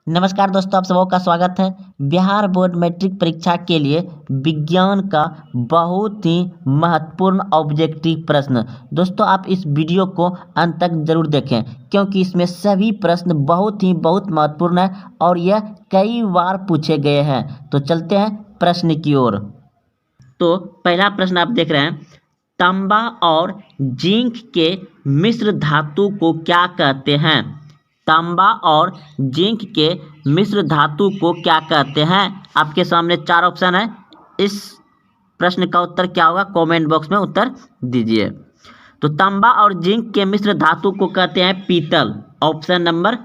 नमस्कार दोस्तों, आप सबों का स्वागत है। बिहार बोर्ड मैट्रिक परीक्षा के लिए विज्ञान का बहुत ही महत्वपूर्ण ऑब्जेक्टिव प्रश्न। दोस्तों, आप इस वीडियो को अंत तक जरूर देखें क्योंकि इसमें सभी प्रश्न बहुत महत्वपूर्ण है और यह कई बार पूछे गए हैं। तो चलते हैं प्रश्न की ओर। तो पहला प्रश्न आप देख रहे हैं, तांबा और जिंक के मिश्र धातु को क्या कहते हैं? तांबा और जिंक के मिश्र धातु को क्या कहते हैं? आपके सामने 4 ऑप्शन है। इस प्रश्न का उत्तर क्या होगा? कमेंट बॉक्स में उत्तर दीजिए। तो तांबा और जिंक के मिश्र धातु को कहते हैं पीतल। ऑप्शन नंबर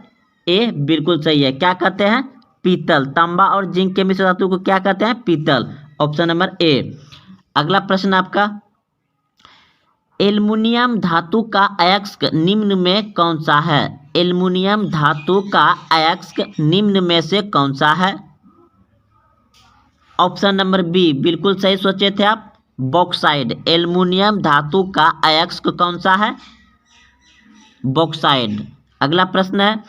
ए बिल्कुल सही है। क्या कहते हैं? पीतल। तांबा और जिंक के मिश्र धातु को क्या कहते हैं? पीतल। Option number A. अगला प्रश्न आपका, एल्युमिनियम धातु का अयस्क निम्न में कौन सा है? एल्युमिनियम धातु का अयस्क निम्न में से कौन सा है? ऑप्शन नंबर बी बिल्कुल सही सोचे थे आप, बॉक्साइड। एल्युमिनियम धातु का अयस्क कौन सा है? बॉक्साइड। अगला प्रश्न है,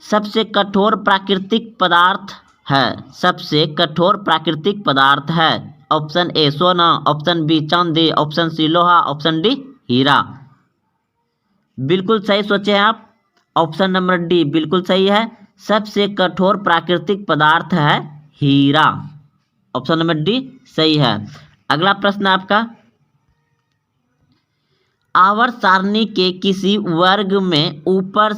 सबसे कठोर प्राकृतिक पदार्थ है। सबसे कठोर प्राकृतिक पदार्थ है। ऑप्शन ए सोना, ऑप्शन बी चांदी, ऑप्शन सी लोहा, ऑप्शन डी हीरा। बिल्कुल सही सोचे हैं आप। ऑप्शन नंबर डी बिल्कुल सही है। सबसे कठोर प्राकृतिक पदार्थ है हीरा। ऑप्शन नंबर डी सही है। अगला प्रश्न आपका, आवर्त सारणी के किसी वर्ग में ऊपर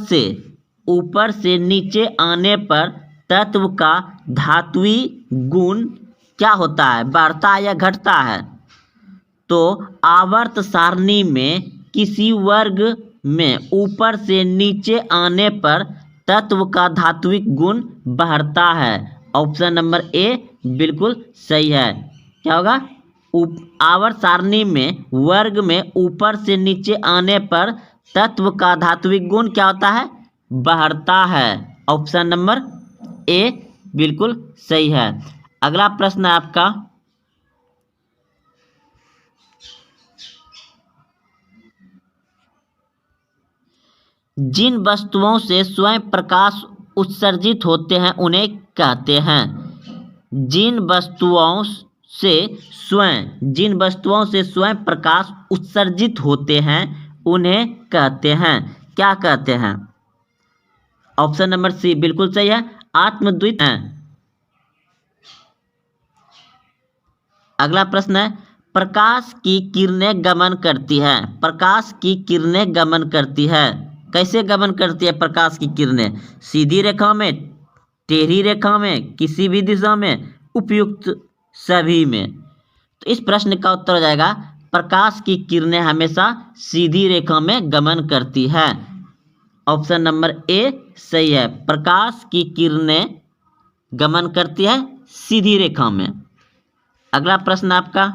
से नीचे आने पर तत्व का धात्विक गुण क्या होता है? बढ़ता या घटता है? तो आवर्त सारणी में किसी वर्ग में ऊपर से नीचे आने पर तत्व का धात्विक गुण बढ़ता है। ऑप्शन नंबर ए बिल्कुल सही है। क्या होगा? आवर्त सारणी में वर्ग में ऊपर से नीचे आने पर तत्व का धात्विक गुण क्या होता है? बढ़ता है। ऑप्शन नंबर ए बिल्कुल सही है। अगला प्रश्न है आपका, जिन वस्तुओं से स्वयं प्रकाश उत्सर्जित होते हैं उन्हें कहते हैं। जिन वस्तुओं से स्वयं प्रकाश उत्सर्जित होते हैं उन्हें कहते हैं। क्या कहते हैं? ऑप्शन नंबर सी बिल्कुल सही है, आत्मद्युत हैं। अगला प्रश्न है, प्रकाश की किरणें गमन करती है। प्रकाश की किरणें गमन करती है। कैसे गमन करती है प्रकाश की किरणें? सीधी रेखा में, टेढ़ी रेखा में, किसी भी दिशा में, उपयुक्त सभी में। तो इस प्रश्न का उत्तर हो जाएगा, प्रकाश की किरणें हमेशा सीधी रेखा में गमन करती है। ऑप्शन नंबर ए सही है। प्रकाश की किरणें गमन करती है सीधी रेखा में। अगला प्रश्न आपका,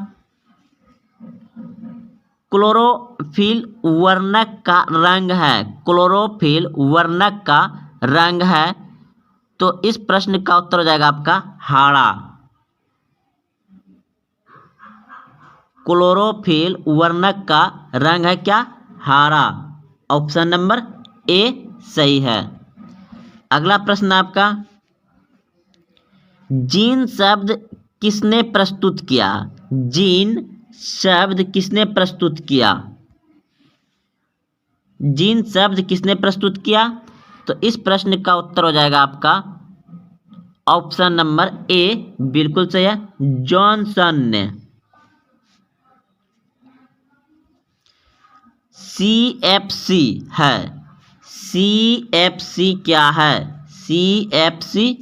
क्लोरोफिल वर्णक का रंग है। क्लोरोफिल वर्णक का रंग है। तो इस प्रश्न का उत्तर हो जाएगा आपका हरा। क्लोरोफिल वर्णक का रंग है क्या? हरा। ऑप्शन नंबर ए सही है। अगला प्रश्न आपका, जीन शब्द किसने प्रस्तुत किया? जीन शब्द किसने प्रस्तुत किया? जीन शब्द किसने प्रस्तुत किया? तो इस प्रश्न का उत्तर हो जाएगा आपका ऑप्शन नंबर ए बिल्कुल सही है, जॉनसन ने। CFC है। CFC क्या है? CFC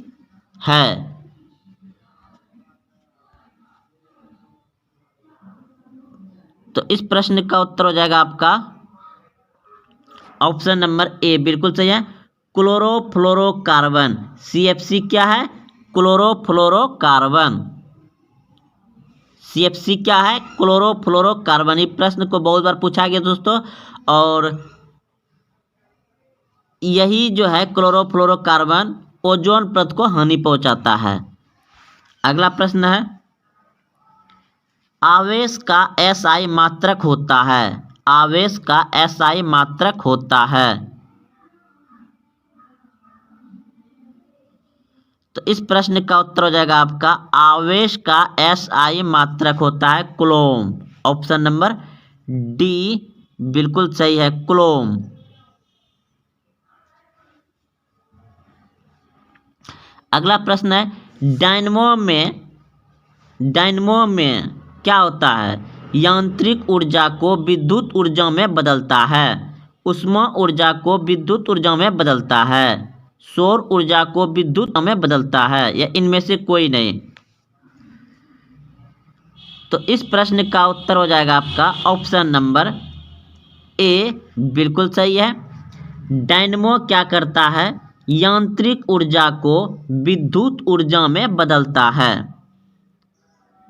है। तो इस प्रश्न का उत्तर हो जाएगा आपका ऑप्शन नंबर ए बिल्कुल सही है, क्लोरोफ्लोरोकार्बन। CFC क्या है? क्लोरोफ्लोरोकार्बन। CFC क्या है? क्लोरोफ्लोरोकार्बन। ये प्रश्न को बहुत बार पूछा गया दोस्तों, और यही जो है क्लोरोफ्लोरोकार्बन ओजोन परत को हानि पहुंचाता है। अगला प्रश्न है, आवेश का SI मात्रक होता है। आवेश का SI मात्रक होता है। तो इस प्रश्न का उत्तर हो जाएगा आपका आवेश का SI मात्रक होता है कूलम। ऑप्शन नंबर डी बिल्कुल सही है, कूलम। अगला प्रश्न है डायनमो में क्या होता है? यांत्रिक ऊर्जा को विद्युत ऊर्जा में बदलता है, ऊष्मा ऊर्जा को विद्युत ऊर्जा में बदलता है, सौर ऊर्जा को विद्युत ऊर्जा में बदलता है, या इनमें से कोई नहीं। तो इस प्रश्न का उत्तर हो जाएगा आपका ऑप्शन नंबर ए बिल्कुल सही है। डायनमो क्या करता है? यांत्रिक ऊर्जा को विद्युत ऊर्जा में बदलता है।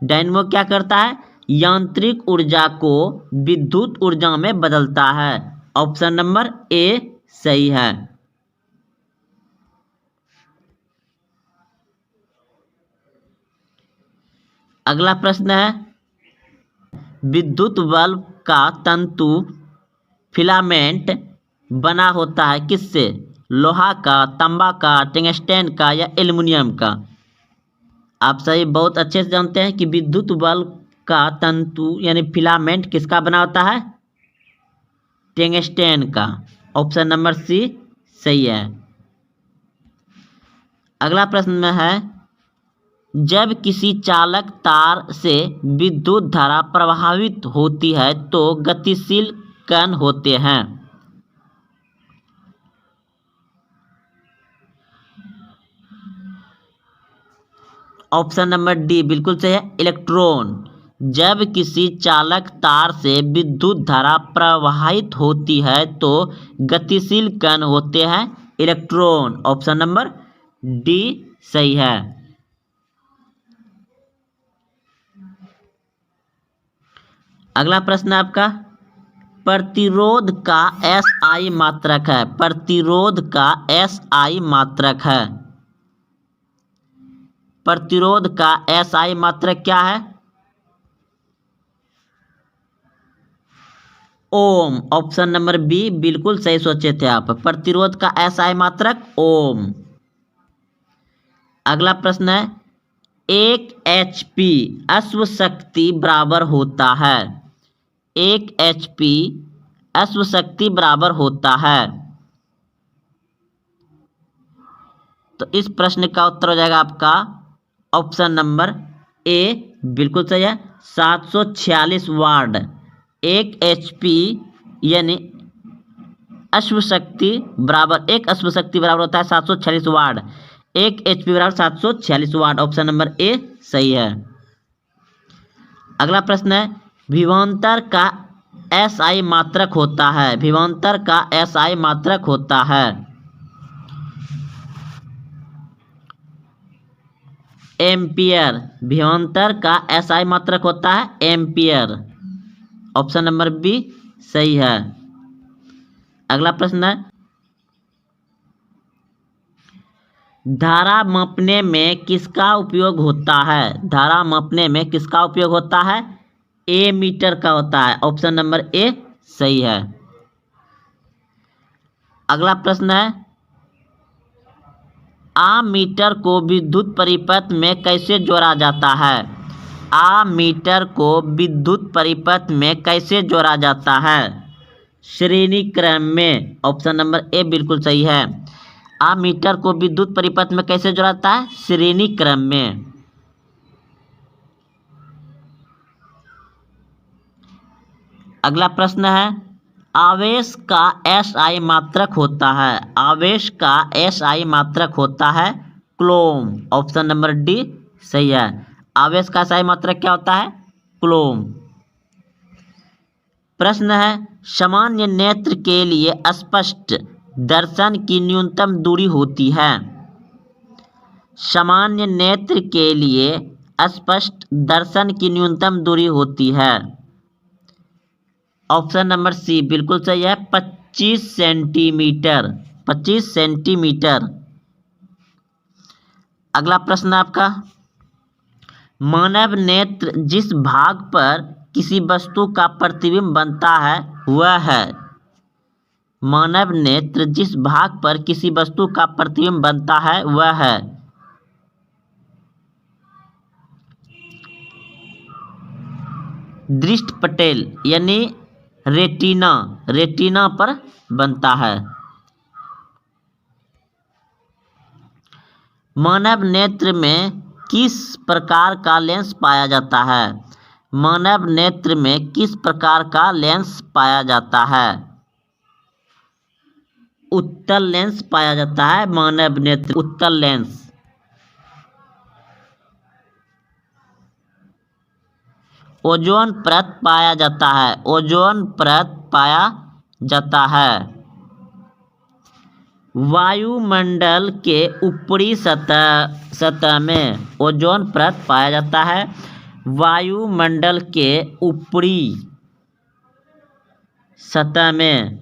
डायनमो क्या करता है? यांत्रिक ऊर्जा को विद्युत ऊर्जा में बदलता है। ऑप्शन नंबर ए सही है। अगला प्रश्न है विद्युत बल्ब का तंतु फिलामेंट बना होता है किससे? लोहा का, तांबा का, टंगस्टन का, या एल्युमिनियम का? आप सभी बहुत अच्छे से जानते हैं कि विद्युत बल्ब का तंतु यानी फिलामेंट किसका बना होता है? टंगस्टन का। ऑप्शन नंबर सी सही है। अगला प्रश्न में है जब किसी चालक तार से विद्युत धारा प्रवाहित होती है तो गतिशील कण होते हैं। ऑप्शन नंबर डी बिल्कुल सही है, इलेक्ट्रॉन। जब किसी चालक तार से विद्युत धारा प्रवाहित होती है तो गतिशील कण होते हैं इलेक्ट्रॉन। ऑप्शन नंबर डी सही है। अगला प्रश्न आपका प्रतिरोध का SI मात्रक है। प्रतिरोध का SI मात्रक है। प्रतिरोध का SI मात्रक क्या है? ओम। ऑप्शन नंबर बी बिल्कुल सही सोचे थे आप। प्रतिरोध का SI मात्रक ओम। अगला प्रश्न है 1 HP अश्व शक्ति बराबर होता है। 1 HP अश्व शक्ति बराबर होता है। तो इस प्रश्न का उत्तर हो जाएगा आपका ऑप्शन नंबर ए बिल्कुल सही है, 746 वाट। 1 HP यानी अश्व शक्ति बराबर 1 अश्व शक्ति बराबर होता है 746 वाट। 1 HP बराबर 746 वाट। ऑप्शन नंबर ए सही है। अगला प्रश्न है विभवांतर का SI मात्रक होता है। विभवांतर का SI मात्रक होता है एम्पियर। विभवांतर का SI मात्रक होता है एम्पियर। ऑप्शन नंबर बी सही है। अगला प्रश्न है धारा मापने में किसका उपयोग होता है? धारा मापने में किसका उपयोग होता है? ए मीटर का होता है। ऑप्शन नंबर ए सही है। अगला प्रश्न है आमीटर को विद्युत परिपथ में कैसे जोड़ा जाता है? आमीटर को विद्युत परिपथ में कैसे जोड़ा जाता है? श्रेणी क्रम में। ऑप्शन नंबर ए बिल्कुल सही है। आमीटर को विद्युत परिपथ में कैसे जोड़ा जाता है? श्रेणी क्रम में। अगला प्रश्न है आवेश का SI मात्रक होता है। आवेश का SI मात्रक होता है कूलम। ऑप्शन नंबर डी सही है। आवेश का SI मात्रक क्या होता है? कूलम। प्रश्न है सामान्य नेत्र के लिए स्पष्ट दर्शन की न्यूनतम दूरी होती है। सामान्य नेत्र के लिए स्पष्ट दर्शन की न्यूनतम दूरी होती है। ऑप्शन नंबर सी बिल्कुल सही है, 25 सेंटीमीटर। 25 सेंटीमीटर। अगला प्रश्न आपका मानव नेत्र जिस भाग पर किसी वस्तु का प्रतिबिंब बनता है वह है। मानव नेत्र जिस भाग पर किसी वस्तु का प्रतिबिंब बनता है वह है। दृष्टि पटेल यानी रेटिना पर बनता है। मानव नेत्र में किस प्रकार का लेंस पाया जाता है? मानव नेत्र में किस प्रकार का लेंस पाया जाता है? उत्तल लेंस पाया जाता है। मानव नेत्र उत्तल लेंस। ओजोन परत पाया जाता है। ओजोन परत पाया जाता है। वायुमंडल के ऊपरी सतह में ओजोन परत पाया जाता है। वायुमंडल के ऊपरी सतह में।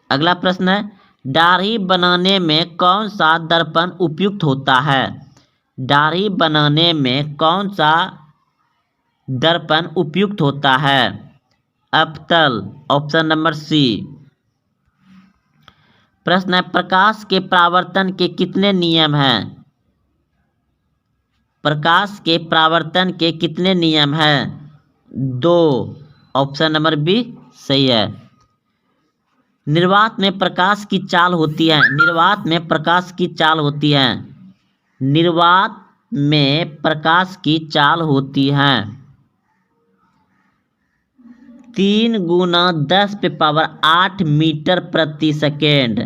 अगला प्रश्न है, दाढ़ी बनाने में कौन सा दर्पण उपयुक्त होता है? दाढ़ी बनाने में कौन सा दर्पण उपयुक्त होता है? अवतल, ऑप्शन नंबर सी। प्रश्न है, प्रकाश के परावर्तन के कितने नियम हैं? प्रकाश के परावर्तन के कितने नियम हैं? 2, ऑप्शन नंबर बी सही है। निर्वात में प्रकाश की चाल होती है। निर्वात में प्रकाश की चाल होती है। निर्वात में प्रकाश की चाल होती है 3 × 10⁸ मीटर प्रति सेकेंड।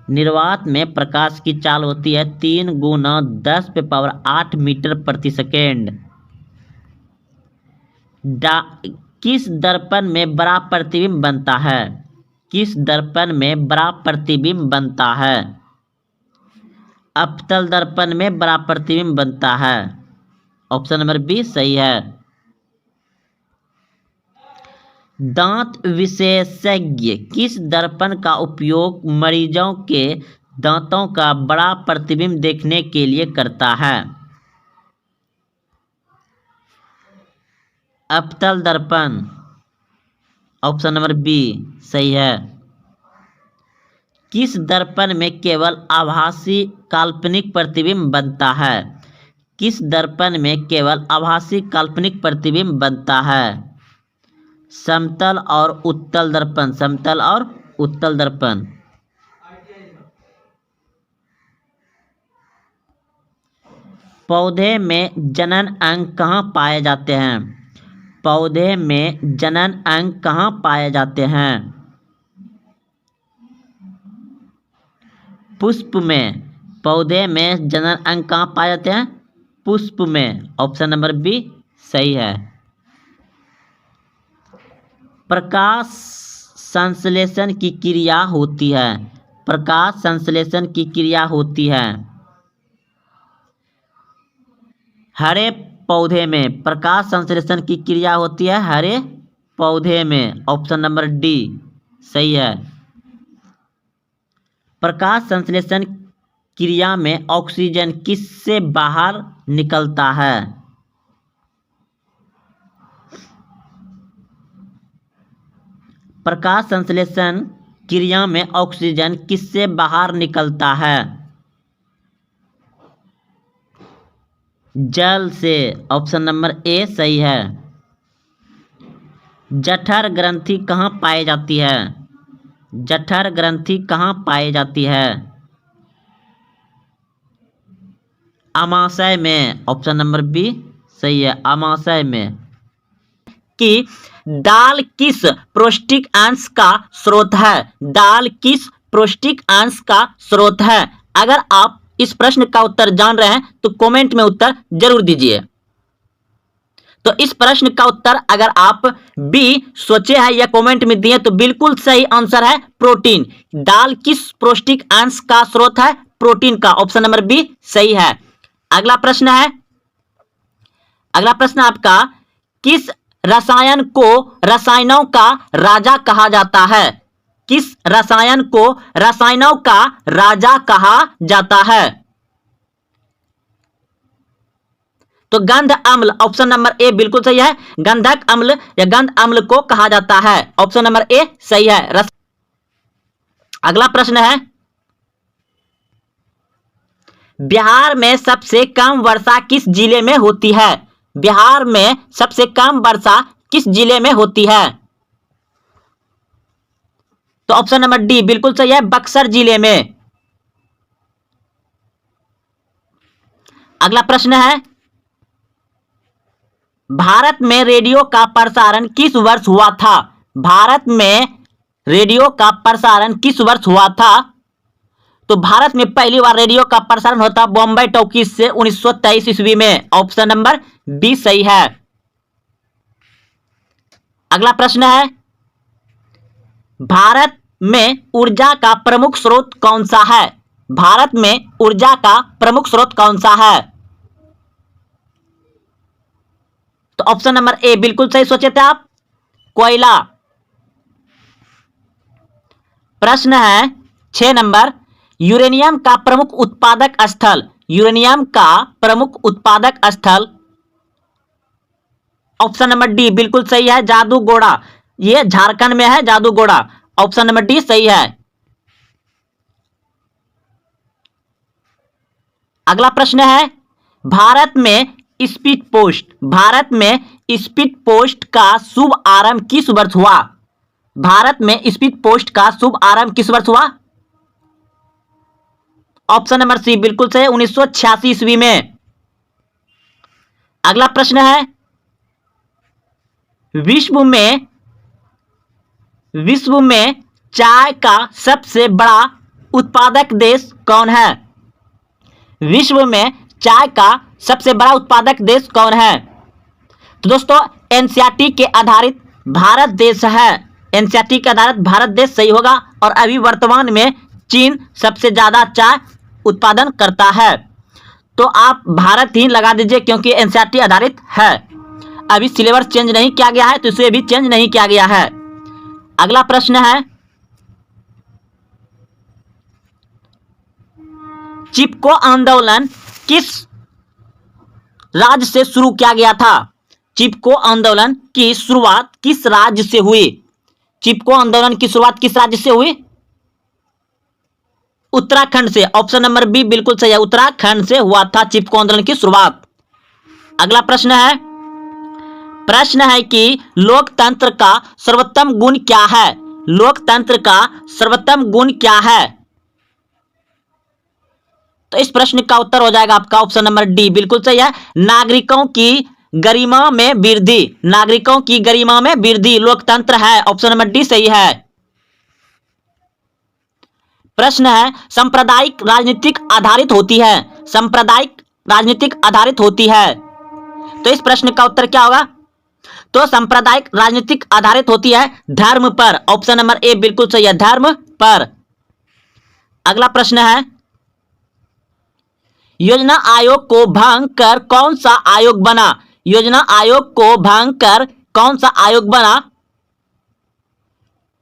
निर्वात में प्रकाश की चाल होती है 3 × 10⁸ मीटर प्रति सेकेंड। किस दर्पण में बड़ा प्रतिबिंब बनता है? किस दर्पण में बड़ा प्रतिबिंब बनता है? अवतल दर्पण में बड़ा प्रतिबिंब बनता है। ऑप्शन नंबर बी सही है। दांत विशेषज्ञ किस दर्पण का उपयोग मरीजों के दांतों का बड़ा प्रतिबिंब देखने के लिए करता है? अवतल दर्पण, ऑप्शन नंबर बी सही है। किस दर्पण में केवल आभासी काल्पनिक प्रतिबिंब बनता है? किस दर्पण में केवल आभासी काल्पनिक प्रतिबिंब बनता है? समतल और उत्तल दर्पण। समतल और उत्तल दर्पण। पौधे में जनन अंग कहाँ पाए जाते हैं? पौधे में जनन अंग कहाँ पाए जाते हैं? पुष्प में। पौधे में जनन अंग कहाँ पाए जाते हैं? पुष्प में। ऑप्शन नंबर बी सही है। प्रकाश संश्लेषण की क्रिया होती है। प्रकाश संश्लेषण की क्रिया होती है हरे पौधे में। प्रकाश संश्लेषण की क्रिया होती है हरे पौधे में। ऑप्शन नंबर डी सही है। प्रकाश संश्लेषण क्रिया में ऑक्सीजन किससे बाहर निकलता है? प्रकाश संश्लेषण क्रिया में ऑक्सीजन किससे बाहर निकलता है? जल से। ऑप्शन नंबर ए सही है। जठर ग्रंथि कहाँ पाई जाती है? जठर ग्रंथि कहाँ पाई जाती है? आमाशय में। ऑप्शन नंबर बी सही है, आमाशय में। कि दाल किस पौष्टिक अंश का स्रोत है? दाल किस पौष्टिक अंश का स्रोत है? अगर आप इस प्रश्न का उत्तर जान रहे हैं तो कमेंट में उत्तर जरूर दीजिए। तो इस प्रश्न का उत्तर अगर आप बी सोचे हैं या कमेंट में दिए तो बिल्कुल सही आंसर है प्रोटीन। दाल किस पौष्टिक अंश का स्रोत है? प्रोटीन का। ऑप्शन नंबर बी सही है। अगला प्रश्न है, अगला प्रश्न आपका, किस रसायन को रसायनों का राजा कहा जाता है? किस रसायन को रसायनों का राजा कहा जाता है? तो गंध अम्ल। ऑप्शन नंबर ए बिल्कुल सही है। गंधक अम्ल या गंध अम्ल को कहा जाता है। ऑप्शन नंबर ए सही है। अगला प्रश्न है, बिहार में सबसे कम वर्षा किस जिले में होती है? बिहार में सबसे कम वर्षा किस जिले में होती है? तो ऑप्शन नंबर डी बिल्कुल सही है, बक्सर जिले में। अगला प्रश्न है, भारत में रेडियो का प्रसारण किस वर्ष हुआ था? भारत में रेडियो का प्रसारण किस वर्ष हुआ था? तो भारत में पहली बार रेडियो का प्रसारण होता बॉम्बे टॉकीज से 1923 ईस्वी में। ऑप्शन नंबर बी सही है। अगला प्रश्न है, भारत में ऊर्जा का प्रमुख स्रोत कौन सा है? भारत में ऊर्जा का प्रमुख स्रोत कौन सा है? तो ऑप्शन नंबर ए बिल्कुल सही सोचे थे आप, कोयला। प्रश्न है 6 नंबर, यूरेनियम का प्रमुख उत्पादक स्थल। यूरेनियम का प्रमुख उत्पादक स्थल, ऑप्शन नंबर डी बिल्कुल सही है, जादूगोड़ा। यह झारखंड में है, जादूगोड़ा। ऑप्शन नंबर डी सही है। अगला प्रश्न है, भारत में स्पीड पोस्ट। भारत में स्पीड पोस्ट का शुभ आरंभ किस वर्ष हुआ? भारत में स्पीड पोस्ट का शुभ आरंभ किस वर्ष हुआ? ऑप्शन नंबर सी बिल्कुल सही, 1986 ईस्वी में। अगला प्रश्न है, विश्व में चाय का सबसे बड़ा उत्पादक देश कौन है? विश्व में चाय का सबसे बड़ा उत्पादक देश कौन है? तो दोस्तों एनसीईआरटी के आधारित भारत देश है। एनसीईआरटी के आधारित भारत देश सही होगा। और अभी वर्तमान में चीन सबसे ज्यादा चाय उत्पादन करता है, तो आप भारत ही लगा दीजिए क्योंकि एनसीईआरटी आधारित है। अभी सिलेबस चेंज नहीं किया गया है, तो इसे भी चेंज नहीं किया गया है। अगला प्रश्न है, चिपको आंदोलन किस राज्य से शुरू किया गया था? चिपको आंदोलन की शुरुआत किस राज्य से हुई? चिपको आंदोलन की शुरुआत किस राज्य से हुई? उत्तराखंड से। ऑप्शन नंबर बी बिल्कुल सही है, उत्तराखंड से हुआ था चिपको आंदोलन की शुरुआत। अगला प्रश्न है कि लोकतंत्र का सर्वोत्तम गुण क्या है? लोकतंत्र का सर्वोत्तम गुण क्या है? तो इस प्रश्न का उत्तर हो जाएगा आपका ऑप्शन नंबर डी बिल्कुल सही है, नागरिकों की गरिमा में वृद्धि। नागरिकों की गरिमा में वृद्धि लोकतंत्र है। ऑप्शन नंबर डी सही है। प्रश्न है, सांप्रदायिक राजनीतिक आधारित होती है। सांप्रदायिक राजनीतिक आधारित होती है, तो इस प्रश्न का उत्तर क्या होगा? तो सांप्रदायिक राजनीतिक आधारित होती है धर्म पर। ऑप्शन नंबर ए बिल्कुल सही है, धर्म पर। अगला प्रश्न है, योजना आयोग को भंग कर कौन सा आयोग बना? योजना आयोग को भंग कर कौन सा आयोग बना?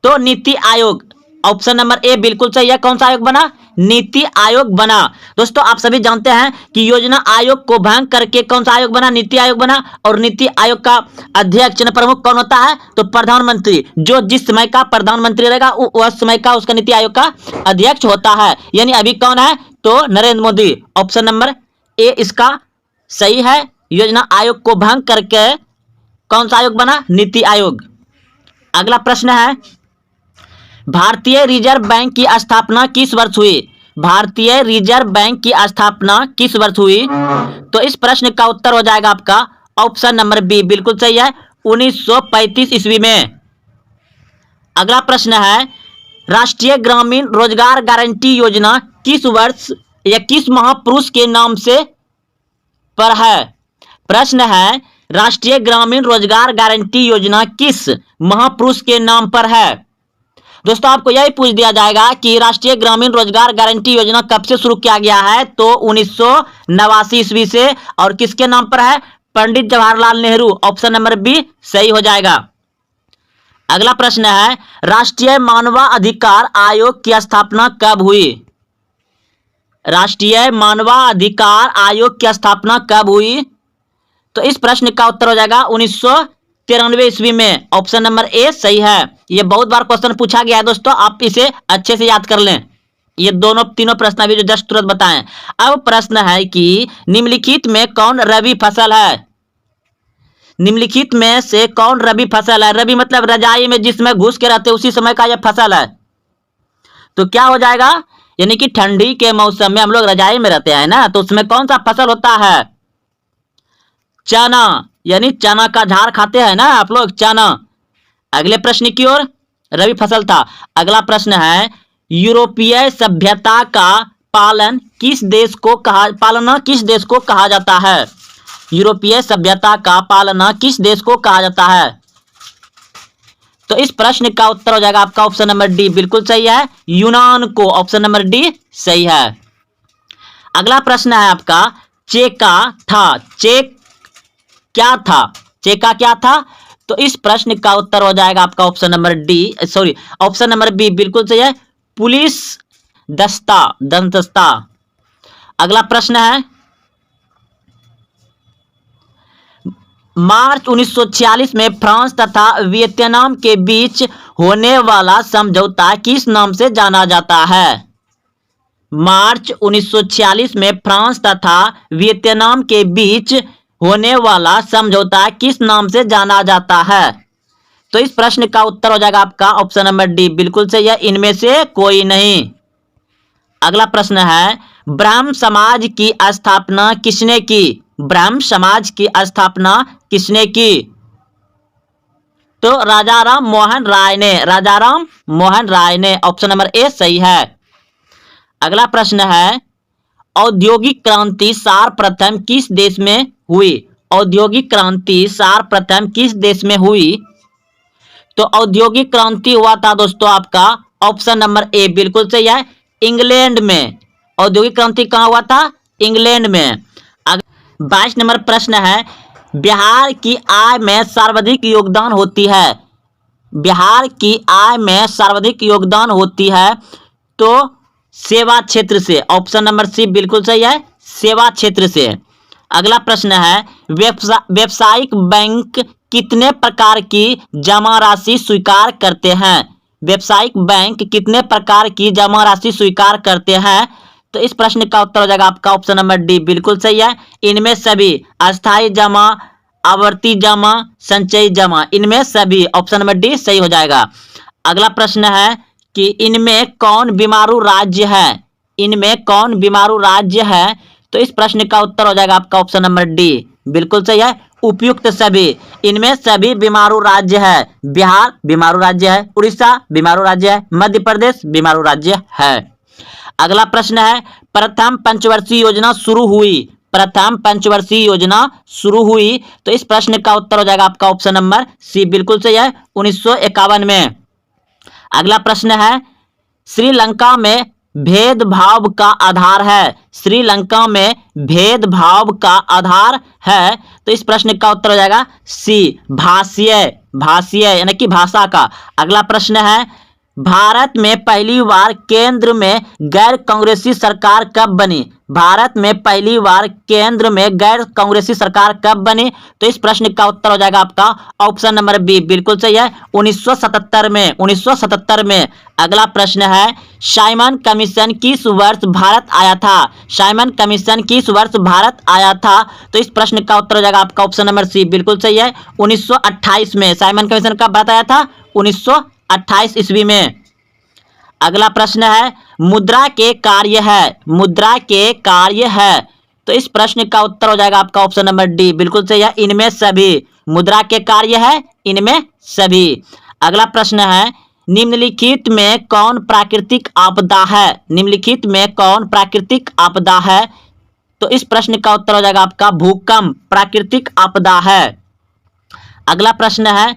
तो NITI Aayog. Option number A बिल्कुल सही है, कौन सा आयोग बना? नीति आयोग बना। दोस्तों आप सभी जानते हैं कि योजना आयोग को भंग करके कौन सा आयोग बना? नीति आयोग बना। और नीति आयोग का अध्यक्ष प्रमुख कौन होता है? तो प्रधानमंत्री। जो जिस समय का प्रधानमंत्री रहेगा उस समय का उसका नीति आयोग का अध्यक्ष होता है। यानी अभी कौन है? तो Narendra Modi. Option number A इसका सही है। योजना आयोग को भंग करके कौन सा आयोग बना? नीति आयोग। अगला प्रश्न है, भारतीय रिजर्व बैंक की स्थापना किस वर्ष हुई? भारतीय रिजर्व बैंक की स्थापना किस वर्ष हुई? तो इस प्रश्न का उत्तर हो जाएगा आपका ऑप्शन नंबर बी बिल्कुल सही है, 1935 ईस्वी में। अगला प्रश्न है, राष्ट्रीय ग्रामीण रोजगार गारंटी योजना किस वर्ष या किस महापुरुष के नाम से पर है? प्रश्न है, राष्ट्रीय ग्रामीण रोजगार गारंटी योजना किस महापुरुष के नाम पर है? दोस्तों आपको यही पूछ दिया जाएगा कि राष्ट्रीय ग्रामीण रोजगार गारंटी योजना कब से शुरू किया गया है? तो 1989 ईस्वी से। और किसके नाम पर है? Pandit Jawaharlal Nehru. Option number B सही हो जाएगा। अगला प्रश्न है, राष्ट्रीय मानवाधिकार आयोग की स्थापना कब हुई? राष्ट्रीय मानवाधिकार आयोग की स्थापना कब हुई? तो इस प्रश्न का उत्तर हो जाएगा 1993 ईस्वी में। ऑप्शन नंबर ए सही है। ये बहुत बार क्वेश्चन पूछा गया है दोस्तों, आप इसे अच्छे से याद कर लें। ये तीनों प्रश्न अभी जो जस्ट तुरंत बताएं। अब प्रश्न है कि निम्नलिखित में कौन रबी फसल है? निम्नलिखित में से कौन रबी फसल है? रबी मतलब रजाई में जिसमें घुस के रहते उसी समय का यह फसल है। तो क्या हो जाएगा, यानी कि ठंडी के मौसम में हम लोग रजाई में रहते हैं ना, तो उसमें कौन सा फसल होता है? चना, यानी चना का झाड़ खाते हैं ना आप लोग, चना। अगले प्रश्न की ओर, रबी फसल था। अगला प्रश्न है, यूरोपीय सभ्यता का पालना किस देश को कहा जाता है? यूरोपीय सभ्यता का पालना किस देश को कहा जाता है? तो इस प्रश्न का उत्तर हो जाएगा आपका ऑप्शन नंबर डी, बिल्कुल सही है, यूनान को। ऑप्शन नंबर डी सही है। अगला प्रश्न है आपका, चेका था, चेक क्या था? चेका क्या था? तो इस प्रश्न का उत्तर हो जाएगा आपका option number D, sorry option number B, बिल्कुल सही है, पुलिस दस्ता, दंतस्ता। अगला प्रश्न है, मार्च 1946 में फ्रांस तथा वियतनाम के बीच होने वाला समझौता किस नाम से जाना जाता है? मार्च 1946 में फ्रांस तथा वियतनाम के बीच होने वाला समझौता किस नाम से जाना जाता है? तो इस प्रश्न का उत्तर हो जाएगा आपका ऑप्शन नंबर डी, बिल्कुल सही है, इनमें से कोई नहीं। अगला प्रश्न है, ब्राह्म समाज की स्थापना किसने की? ब्राह्म समाज की स्थापना किसने की? तो राजाराम मोहन राय ने, राजाराम मोहन राय ने। ऑप्शन नंबर ए सही है। अगला प्रश्न है, औद्योगिक क्रांति सर्वप्रथम किस देश में हुई? औद्योगिक क्रांति सर्वप्रथम किस देश में हुई? तो औद्योगिक क्रांति हुआ था दोस्तों आपका ऑप्शन नंबर ए, बिल्कुल सही है, इंग्लैंड में। औद्योगिक क्रांति कहां हुआ था? इंग्लैंड में। 22 नंबर प्रश्न है, बिहार की आय में सर्वाधिक योगदान होती है? बिहार की आय में सर्वाधिक योगदान होती है तो सेवा क्षेत्र से। ऑप्शन नंबर सी बिल्कुल सही है, सेवा क्षेत्र से। अगला प्रश्न है, व्यावसायिक बैंक कितने प्रकार की जमा राशि स्वीकार करते हैं? व्यावसायिक बैंक कितने प्रकार की जमा राशि स्वीकार करते हैं? तो इस प्रश्न का उत्तर हो जाएगा आपका ऑप्शन नंबर डी, बिल्कुल सही है, इनमें सभी, अस्थायी जमा, आवर्ती जमा, संचयी जमा, इनमें सभी। ऑप्शन नंबर डी सही हो जाएगा। अगला प्रश्न है कि इनमें कौन बीमारू राज्य है? इनमें कौन बीमारू राज्य है? तो इस प्रश्न का उत्तर हो जाएगा आपका ऑप्शन नंबर डी, बिल्कुल सही है, उपयुक्त सभी। इनमें सभी बीमारू राज्य है। बिहार बीमारू राज्य है, उड़ीसा बीमारू राज्य है, मध्य प्रदेश बीमारू राज्य है। अगला प्रश्न है, प्रथम पंचवर्षीय योजना शुरू हुई? प्रथम पंचवर्षीय योजना शुरू हुई? तो इस प्रश्न का उत्तर हो जाएगा आपका ऑप्शन नंबर सी, बिल्कुल सही है, 1951 में। अगला प्रश्न है, श्रीलंका में भेदभाव का आधार है? श्रीलंका में भेदभाव का आधार है? तो इस प्रश्न का उत्तर हो जाएगा सी, भाषीय, भाषीय यानी कि भाषा का। अगला प्रश्न है, भारत में पहली बार केंद्र में गैर कांग्रेसी सरकार कब बनी? भारत में पहली बार केंद्र में गैर कांग्रेसी सरकार कब बनी? तो इस प्रश्न का उत्तर हो जाएगा आपका ऑप्शन नंबर बी, बिल्कुल सही है, 1977 में। 1977 में। अगला प्रश्न है, साइमन कमीशन किस वर्ष भारत आया था? साइमन कमीशन किस वर्ष भारत आया था? तो इस प्रश्न का उत्तर हो जाएगा आपका ऑप्शन नंबर सी, बिल्कुल सही है, 1928 में। साइमन कमीशन कब भारत आया था? 1928 ईस्वी में। अगला प्रश्न है, मुद्रा के कार्य है? मुद्रा के कार्य है? तो इस प्रश्न का उत्तर हो जाएगा आपका ऑप्शन नंबर डी, बिल्कुल सही है, इनमें सभी। मुद्रा के कार्य है, इनमें सभी। अगला प्रश्न है, निम्नलिखित में कौन प्राकृतिक आपदा है? निम्नलिखित में कौन प्राकृतिक आपदा है? तो इस प्रश्न का उत्तर हो जाएगा आपका भूकंप प्राकृतिक आपदा है। अगला प्रश्न है,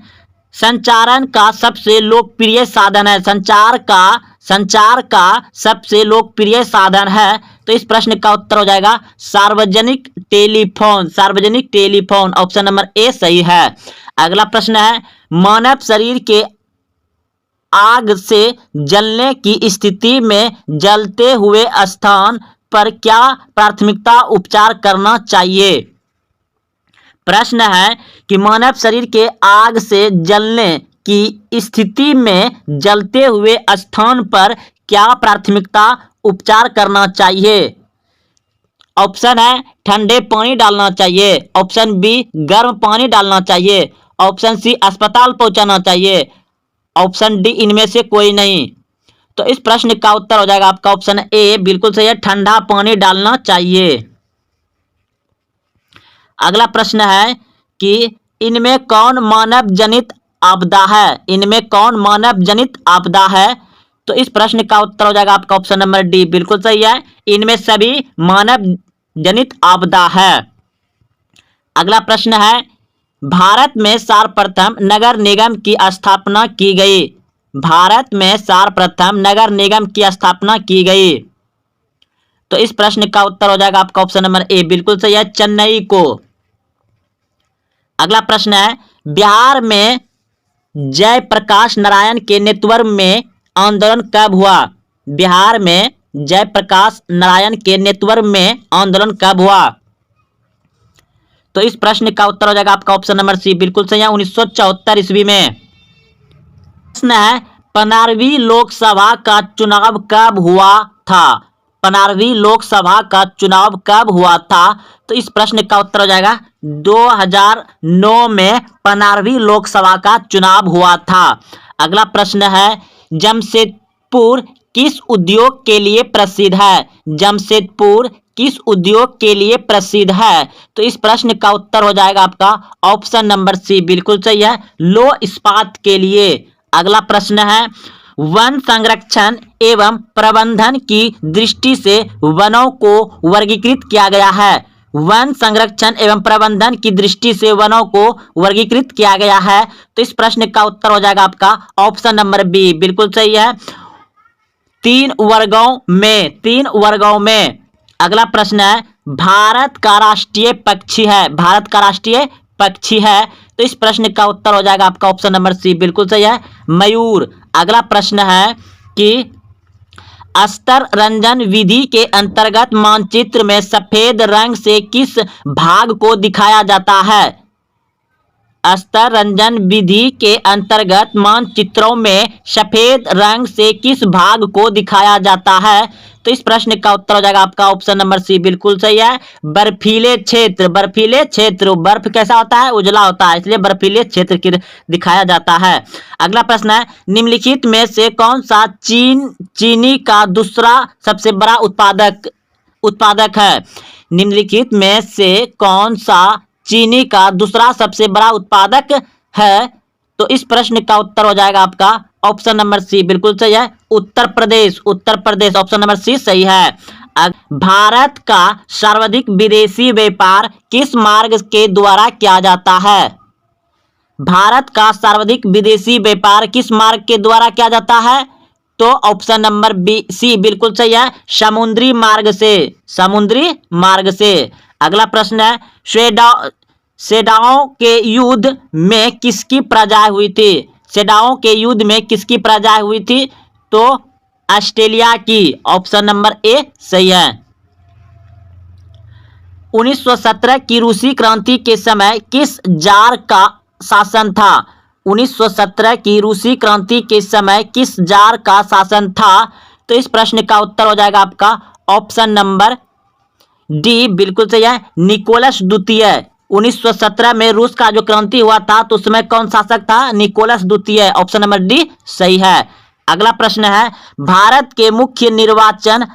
संचारण का सबसे लोकप्रिय साधन है? संचार का सबसे लोकप्रिय साधन है? तो इस प्रश्न का उत्तर हो जाएगा सार्वजनिक टेलीफोन, सार्वजनिक टेलीफोन। ऑप्शन नंबर ए सही है। अगला प्रश्न है, मानव शरीर के आग से जलने की स्थिति में जलते हुए स्थान पर क्या प्राथमिकता उपचार करना चाहिए? प्रश्न है कि मानव शरीर के आग से जलने की स्थिति में जलते हुए स्थान पर क्या प्राथमिकता उपचार करना चाहिए? ऑप्शन है ठंडे पानी डालना चाहिए, ऑप्शन बी गर्म पानी डालना चाहिए, ऑप्शन सी अस्पताल पहुंचाना चाहिए, ऑप्शन डी इनमें से कोई नहीं। तो इस प्रश्न का उत्तर हो जाएगा आपका ऑप्शन ए, बिल्कुल सही है, ठंडा पानी डालना चाहिए। अगला प्रश्न है कि इनमें कौन मानव जनित आपदा है, इनमें कौन मानव जनित आपदा है। तो इस प्रश्न का उत्तर हो जाएगा आपका ऑप्शन नंबर डी, बिल्कुल सही है, इनमें सभी मानव जनित आपदा है। अगला प्रश्न है भारत में सर्वप्रथम नगर निगम की स्थापना की गई, भारत में सर्वप्रथम नगर निगम की स्थापना की गई। तो इस प्रश्न का उत्तर हो जाएगा आपका ऑप्शन नंबर ए, बिल्कुल सही है, चेन्नई को। अगला प्रश्न है बिहार में जयप्रकाश नारायण के नेतृत्व में आंदोलन कब हुआ, बिहार में जयप्रकाश नारायण के नेतृत्व में आंदोलन कब हुआ। तो इस प्रश्न का उत्तर हो जाएगा आपका ऑप्शन नंबर सी, बिल्कुल सही है, 1974 ईस्वी में। प्रश्न है 15वीं लोकसभा का चुनाव कब हुआ था, 15वीं लोकसभा का चुनाव कब हुआ था। तो इस प्रश्न का उत्तर हो जाएगा 2009 में 15वीं लोकसभा का चुनाव हुआ था। अगला प्रश्न है जमशेदपुर किस उद्योग के लिए प्रसिद्ध है, जमशेदपुर किस उद्योग के लिए प्रसिद्ध है। तो इस प्रश्न का उत्तर हो जाएगा आपका ऑप्शन नंबर सी, बिल्कुल सही है, लौह इस्पात के लिए। अगला प्रश्न है वन संरक्षण एवं प्रबंधन की दृष्टि से वनों को वर्गीकृत किया गया है, वन संरक्षण एवं प्रबंधन की दृष्टि से वनों को वर्गीकृत किया गया है। तो इस प्रश्न का उत्तर हो जाएगा आपका ऑप्शन नंबर बी, बिल्कुल सही है, 3 वर्गों में, 3 वर्गों में। अगला प्रश्न है भारत का राष्ट्रीय पक्षी है, भारत का राष्ट्रीय पक्षी है। तो इस प्रश्न का उत्तर हो जाएगा आपका ऑप्शन नंबर सी, बिल्कुल सही है, मयूर। अगला प्रश्न है कि स्तर रंजन विधि के अंतर्गत मानचित्र में सफेद रंग से किस भाग को दिखाया जाता है, स्तर रंजन विधि के अंतर्गत मानचित्रों में सफेद रंग से किस भाग को दिखाया जाता है। तो इस प्रश्न का उत्तर हो जाएगा आपका ऑप्शन नंबर सी, बिल्कुल सही है, बर्फीले क्षेत्र, बर्फीले क्षेत्र, बर्फ कैसा होता है, उजला होता है, इसलिए बर्फीले क्षेत्र की दिखाया जाता है। अगला प्रश्न है निम्नलिखित में से कौन सा चीनी का दूसरा सबसे बड़ा उत्पादक है, निम्नलिखित में से कौन सा चीनी का दूसरा सबसे बड़ा उत्पादक है। तो इस प्रश्न का उत्तर हो जाएगा आपका ऑप्शन नंबर सी, बिल्कुल सही है, Uttar Pradesh, Uttar Pradesh, option number C सही है। भारत का सर्वाधिक विदेशी व्यापार किस मार्ग के द्वारा किया जाता है, भारत का सर्वाधिक विदेशी व्यापार किस मार्ग के द्वारा किया जाता है। तो ऑप्शन नंबर बी सी बिल्कुल सही है, समुद्री मार्ग से, समुद्री मार्ग से। अगला प्रश्न है सेडाओं के युद्ध में किसकी पराजय हुई थी, सेडाओं के युद्ध में किसकी पराजय हुई थी। तो ऑस्ट्रेलिया की, ऑप्शन नंबर ए सही है। 1917 की रूसी क्रांति के समय किस जार का शासन था, 1917 की रूसी क्रांति के समय किस जार का शासन था। तो इस प्रश्न का उत्तर हो जाएगा आपका ऑप्शन नंबर डी, बिल्कुल सही है, निकोलस द्वितीय। 1917 में रूस का जो क्रांति हुआ था तो उसमें कौन शासक था, निकोलस द्वितीय, ऑप्शन नंबर डी सही है। अगला प्रश्न है भारत के मुख्य निर्वाचन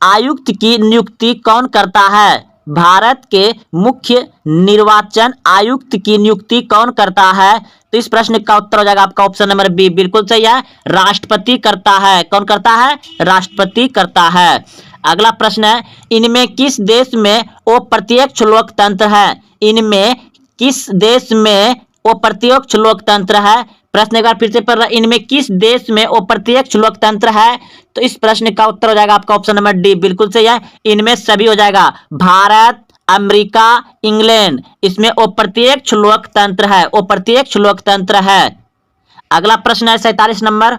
आयुक्त की नियुक्ति कौन करता है, भारत के मुख्य निर्वाचन आयुक्त की नियुक्ति कौन करता है। तो इस प्रश्न का उत्तर हो जाएगा आपका ऑप्शन नंबर बी, बिल्कुल सही है, राष्ट्रपति करता है। कौन करता है, राष्ट्रपति करता है। अगला प्रश्न है इनमें किस देश में अप्रत्यक्ष लोकतंत्र है, इनमें किस देश में अप्रत्यक्ष लोकतंत्र है। प्रश्न एक बार फिर से पढ़ रहा, इनमें किस देश में अप्रत्यक्ष लोकतंत्र है। तो इस प्रश्न का उत्तर हो जाएगा आपका ऑप्शन नंबर डी, बिल्कुल सही है, इनमें सभी हो जाएगा, भारत, अमेरिका, इंग्लैंड, इसमें अप्रत्यक्ष लोकतंत्र है, अप्रत्यक्ष लोकतंत्र है। अगला प्रश्न है 47 नंबर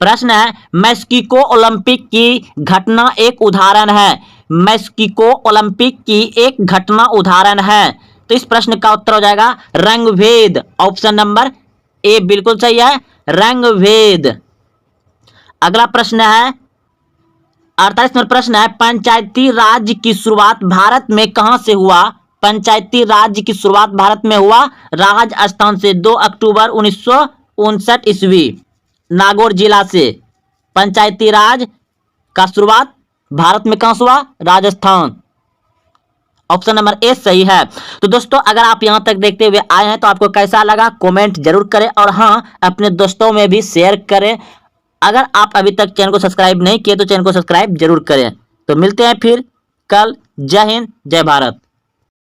प्रश्न है मैक्सिको ओलंपिक की घटना एक उदाहरण है, मैक्सिको ओलंपिक की एक घटना उदाहरण है। तो इस प्रश्न का उत्तर हो जाएगा रंगभेद, ऑप्शन नंबर ए बिल्कुल सही है, रंगभेद। अगला प्रश्न है 48 नंबर प्रश्न है, पंचायती राज की शुरुआत भारत में कहां से हुआ? पंचायती राज की शुरुआत भारत में हुआ राजस्थान से 2 अक्टूबर 1959 ईस्वी, नागौर जिला से। पंचायती राज का शुरुआत भारत में कहां से हुआ? राजस्थान। ऑप्शन नंबर ए सही है। तो दोस्तों अगर आप यहां तक देखते हुए आए हैं तो आपको कैसा लगा कमेंट जरूर करें, और हाँ अपने दोस्तों में भी शेयर करें। अगर आप अभी तक चैनल को सब्सक्राइब नहीं किए तो चैनल को सब्सक्राइब जरूर करें। तो मिलते हैं फिर कल। जय हिंद, जय भारत।